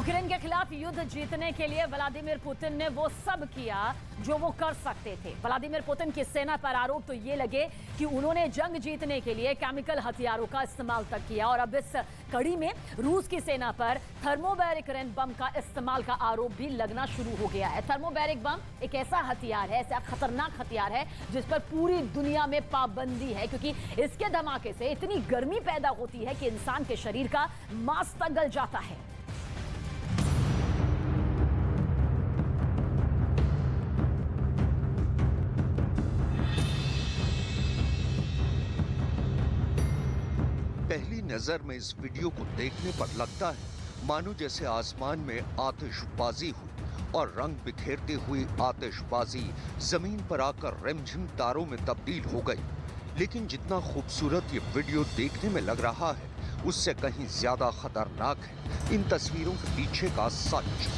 Ukraine के खिलाफ युद्ध जीतने के लिए व्लादिमीर पुतिन ने वो सब किया जो वो कर सकते थे। व्लादिमीर पुतिन की सेना पर आरोप तो ये लगे कि उन्होंने जंग जीतने के लिए केमिकल हथियारों का इस्तेमाल तक किया और अब इस कड़ी में रूस की सेना पर थर्मोबैरिक रेन बम का इस्तेमाल का आरोप भी लगना शुरू हो गया है। थर्मोबैरिक बम एक ऐसा हथियार है, ऐसा खतरनाक हथियार है जिस पर पूरी दुनिया में पाबंदी है, क्योंकि इसके धमाके से इतनी गर्मी पैदा होती है कि इंसान के शरीर का मांस तक गल जाता है। पहली नजर में इस वीडियो को देखने पर लगता है मानो जैसे आसमान में आतिशबाजी हुई और रंग बिखेरती हुई आतिशबाजी जमीन पर आकर रिमझिम तारों में तब्दील हो गई। लेकिन जितना खूबसूरत ये वीडियो देखने में लग रहा है, उससे कहीं ज्यादा खतरनाक है इन तस्वीरों के पीछे का सच।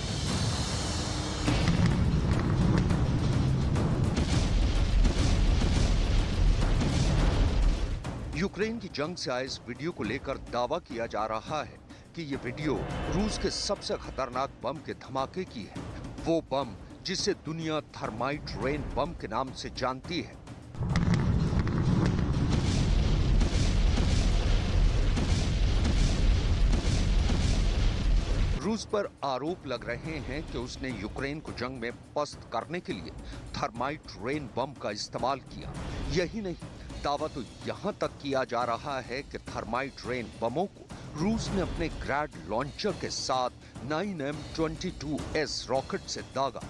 यूक्रेन की जंग से आए इस वीडियो को लेकर दावा किया जा रहा है कि ये वीडियो रूस के सबसे खतरनाक बम के धमाके की है, वो बम जिसे दुनिया थर्माइट रेन बम के नाम से जानती है। रूस पर आरोप लग रहे हैं कि उसने यूक्रेन को जंग में पस्त करने के लिए थर्माइट रेन बम का इस्तेमाल किया। यही नहीं, दावा तो यहां तक किया जा रहा है कि थर्माइट रेन बमों को रूस ने अपने ग्रैड लॉन्चर के साथ 9M22S रॉकेट से दागा।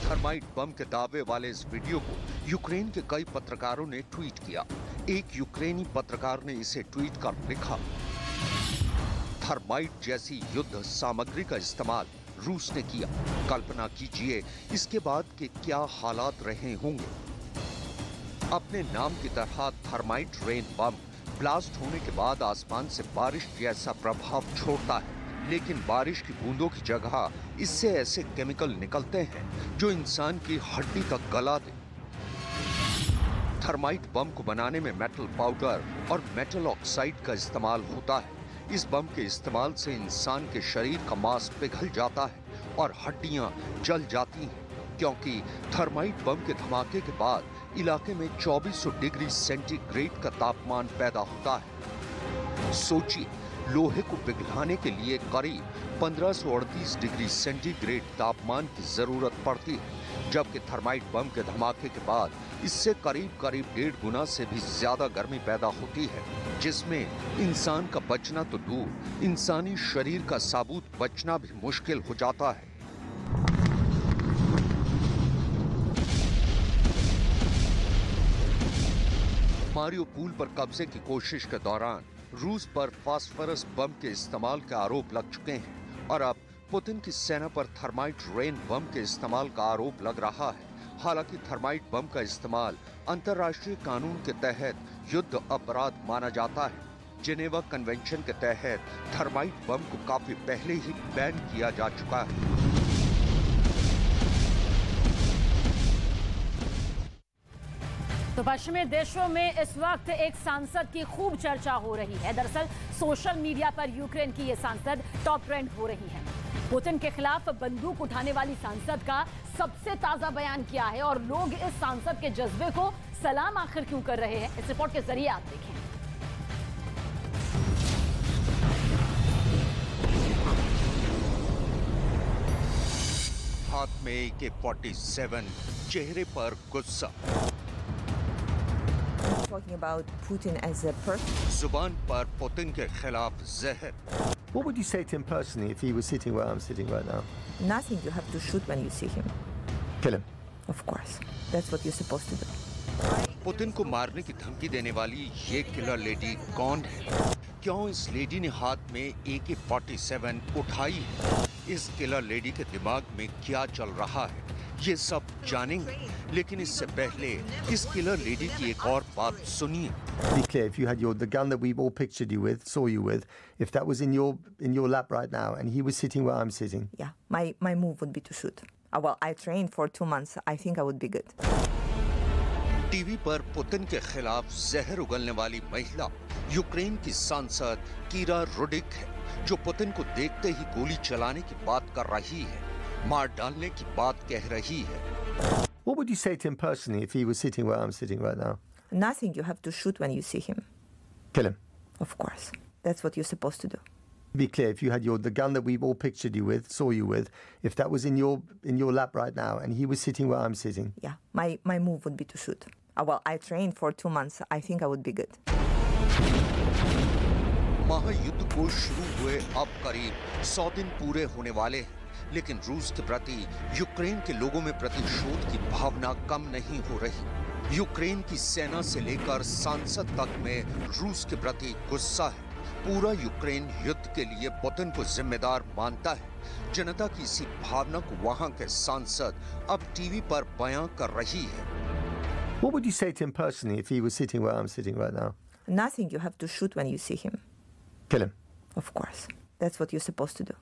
थर्माइट बम के दावे वाले इस वीडियो को यूक्रेन के कई पत्रकारों ने ट्वीट किया। एक यूक्रेनी पत्रकार ने इसे ट्वीट कर लिखा, थर्माइट जैसी युद्ध सामग्री का इस्तेमाल रूस ने किया। कल्पना कीजिए इसके बाद के क्या हालात रहे होंगे। अपने नाम की तरह थर्माइट रेन बम ब्लास्ट होने के बाद आसमान से बारिश जैसा प्रभाव छोड़ता है, लेकिन बारिश की बूंदों की जगह इससे ऐसे केमिकल निकलते हैं जो इंसान की हड्डी तक गला दे। थर्माइट बम को बनाने में मेटल पाउडर और मेटल ऑक्साइड का इस्तेमाल होता है। इस बम के इस्तेमाल से इंसान के शरीर का मांस पिघल जाता है और हड्डियां जल जाती हैं, क्योंकि थर्माइट बम के धमाके के बाद इलाके में 2400 डिग्री सेंटीग्रेड का तापमान पैदा होता है। सोचिए, लोहे को पिघलाने के लिए करीब 1538 डिग्री सेंटीग्रेड तापमान की जरूरत पड़ती है, जबकि थर्माइट बम के धमाके के बाद इससे करीब 1.5 गुना से भी ज्यादा गर्मी पैदा होती है, जिसमें इंसान का बचना तो दूर, इंसानी शरीर का साबुत बचना भी मुश्किल हो जाता है। मारियोपोल पर कब्जे की कोशिश के दौरान रूस पर फास्फोरस बम के इस्तेमाल के आरोप लग चुके हैं और अब पुतिन की सेना पर थर्माइट रेन बम के इस्तेमाल का आरोप लग रहा है। हालांकि थर्माइट बम का इस्तेमाल अंतर्राष्ट्रीय कानून के तहत युद्ध अपराध माना जाता है। जेनेवा कन्वेंशन के तहत थर्माइट बम को काफी पहले ही बैन किया जा चुका है। तो पश्चिमी देशों में इस वक्त एक सांसद की खूब चर्चा हो रही है। दरअसल सोशल मीडिया पर यूक्रेन की ये सांसद टॉप ट्रेंड हो रही है। पुतिन के खिलाफ बंदूक उठाने वाली सांसद का सबसे ताजा बयान क्या है और लोग इस सांसद के जज्बे को सलाम आखिर क्यों कर रहे हैं, इस रिपोर्ट के जरिए आप देखें। हाथ में AK-47, चेहरे पर गुस्सा, talking about Putin as a person. जुबान पर पुतिन के खिलाफ जहर। What would you say to him personally if he was sitting where I'm sitting right now? Nothing. You have to shoot when you see him. Kill him. Of course. That's what you're supposed to do. Putin को मारने की धमकी देने वाली ये killer lady कौन है? क्यों इस लेडी ने हाथ में AK-47 उठाई है? इस किलर लेडी के दिमाग में क्या चल रहा है, ये सब जानेंगे। लेकिन इससे पहले इस किलर लेडी की एक और बात सुनिए। Be clear, if you had the gun that we've all pictured you with, saw you with, if that was in your lap right now and he was sitting where I'm sitting. Yeah, my move would be to shoot. Well, I trained for 2 months. I think I would be good. TV पर Putin के खिलाफ जहर उगलने वाली महिला Ukraine की सांसद कीरा रुडिक है, जो पुतिन को देखते ही गोली चलाने की बात कर रही है, मार डालने की बात कह रही है। What would you say to him personally if he was sitting where I'm sitting right now? Nothing. You have to shoot when you see him. Kill him. Of course. That's what you're supposed to do. Be clear, if you had the gun that we've all pictured you with, saw you with, if that was in your lap right now and he was sitting where I'm sitting. Yeah. My move would be to shoot. Well, I trained for 2 months. I think I would be good. महायुद्ध को शुरू हुए अब करीब 100 दिन पूरे होने वाले हैं, लेकिन रूस के प्रति यूक्रेन के लोगों में प्रतिशोध की भावना कम नहीं हो रही। यूक्रेन की सेना से लेकर सांसद तक में रूस के प्रति गुस्सा है। पूरा यूक्रेन युद्ध के लिए पुतिन को जिम्मेदार मानता है। जनता की इसी भावना को वहां के सांसद अब टीवी पर बयां कर रही है। What would you say to him personally if he was sitting where I'm sitting right now? Nothing. You have to shoot when you see him. Kill him. Of course. That's what you're supposed to do.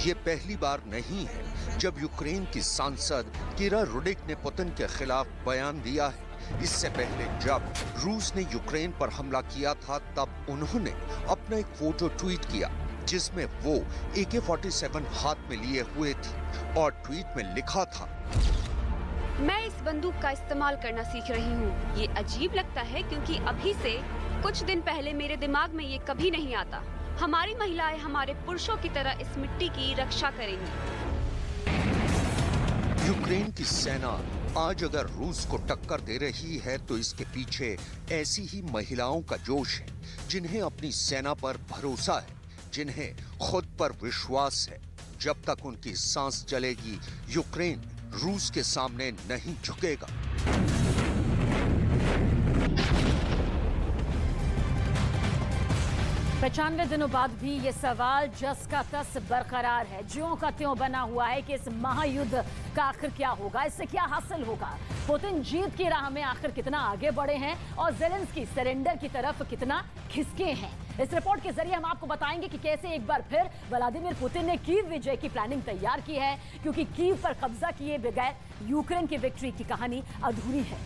ये पहली बार नहीं है जब Ukraine की सांसद कीरा रुडिक ने Putin के खिलाफ बयान दिया है। इससे पहले जब रूस ने यूक्रेन पर हमला किया था, तब उन्होंने अपना एक फोटो ट्वीट किया जिसमें वो AK-47 हाथ में लिए हुए थी और ट्वीट में लिखा था, मैं इस बंदूक का इस्तेमाल करना सीख रही हूँ। ये अजीब लगता है क्योंकि अभी से कुछ दिन पहले मेरे दिमाग में ये कभी नहीं आता। हमारी महिलाएं हमारे पुरुषों की तरह इस मिट्टी की रक्षा करेंगी। यूक्रेन की सेना आज अगर रूस को टक्कर दे रही है तो इसके पीछे ऐसी ही महिलाओं का जोश है, जिन्हें अपनी सेना पर भरोसा है, जिन्हें खुद पर विश्वास है। जब तक उनकी सांस चलेगी, यूक्रेन रूस के सामने नहीं झुकेगा। 95 दिनों बाद भी ये सवाल जस का तस बरकरार है, ज्यों का त्यों बना हुआ है कि इस महायुद्ध का आखिर क्या होगा, इससे क्या हासिल होगा। पुतिन जीत की राह में आखिर कितना आगे बढ़े हैं और ज़ेलेंस्की सरेंडर की तरफ कितना खिसके हैं। इस रिपोर्ट के जरिए हम आपको बताएंगे कि कैसे एक बार फिर व्लादिमीर पुतिन ने कीव विजय की प्लानिंग तैयार की है, क्योंकि कीव पर कब्जा किए बगैर यूक्रेन की विक्ट्री की कहानी अधूरी है।